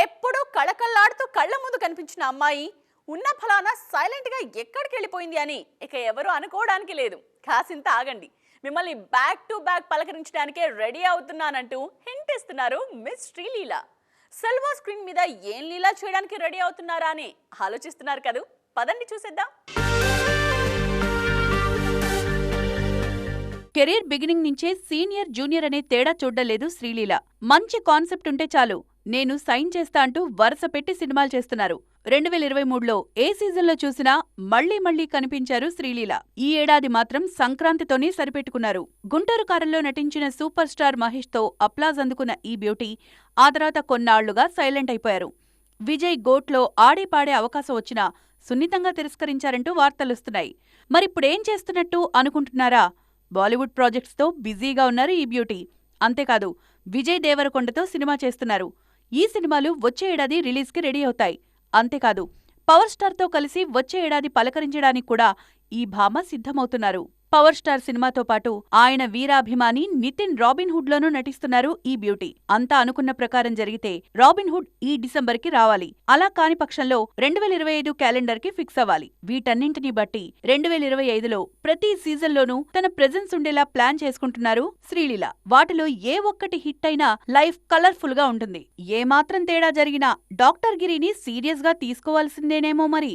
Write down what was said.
ఎప్పుడూ కళకళలాడుతూ కళ్ళ ముందు కనిపించిన అమ్మాయి ఉన్న ఫలానా సైలెంట్ గా ఎక్కడికి వెళ్ళిపోయింది అని ఇక ఎవరు అనుకోవడానికి లేదు. కాసింత ఆగండి, మిమ్మల్ని బ్యాక్ టు బ్యాక్ పలకరించడానికే రెడీ అవుతున్నానంటూ హింట్ ఇస్తున్నారు మిస్ శ్రీలీల. సిల్వర్ స్క్రీన్ మీద ఏం లీలా చేయడానికి రెడీ అవుతున్నారా అని ఆలోచిస్తున్నారు కదూ. పదండి చూసేద్దాం. కెరీర్ బిగినింగ్ నుంచే సీనియర్ జూనియర్ అనే తేడా చూడలేదు శ్రీలీల. మంచి కాన్సెప్ట్ ఉంటే చాలు నేను సైన్ చేస్తా అంటూ వరుస పెట్టి సినిమాలు చేస్తున్నారు. 2023లో ఏ సీజన్లో చూసినా మళ్లీ మళ్లీ కనిపించారు శ్రీలీల. ఈ ఏడాది మాత్రం సంక్రాంతితోనే సరిపెట్టుకున్నారు. గుంటూరు కారంలో నటించిన సూపర్ స్టార్ మహేష్ తో అప్లాజ్ అందుకున్న ఈ బ్యూటీ ఆ తర్వాత కొన్నాళ్లుగా సైలెంట్ అయిపోయారు. విజయ్ గోట్లో ఆడి పాడే అవకాశం వచ్చినా సున్నితంగా తిరస్కరించారంటూ వార్తలొస్తున్నాయి. మరిప్పుడేం చేస్తున్నట్టు అనుకుంటున్నారా? బాలీవుడ్ ప్రాజెక్ట్స్తో బిజీగా ఉన్నారు ఈ బ్యూటీ. అంతేకాదు, విజయ్ దేవరకొండతో సినిమా చేస్తున్నారు. ఈ సినిమాలు వచ్చే ఏడాది రిలీజ్కి రెడీ అవుతాయి. అంతేకాదు, పవర్ స్టార్తో కలిసి వచ్చే ఏడాది పలకరించడానికి కూడా ఈ భామ సిద్ధమవుతున్నారు. పవర్ స్టార్ సినిమాతో పాటు ఆయన వీరాభిమాని నితిన్ రాబిన్హుడ్ లోనూ నటిస్తున్నారు ఈ బ్యూటీ. అంతా అనుకున్న ప్రకారం జరిగితే రాబిన్హుడ్ ఈ డిసెంబర్కి రావాలి. అలా కాని పక్షంలో 2025 క్యాలెండర్కి ఫిక్స్ అవ్వాలి. వీటన్నింటినీ బట్టి 2025లో ప్రతి సీజన్లోనూ తన ప్రెజెన్స్ ఉండేలా ప్లాన్ చేసుకుంటున్నారు శ్రీలీల. వాటిలో ఏ ఒక్కటి హిట్ అయినా లైఫ్ కలర్ఫుల్ గా ఉంటుంది. ఏమాత్రం తేడా జరిగినా డాక్టర్ గిరిని సీరియస్ గా తీసుకోవాల్సిందేనేమో మరి.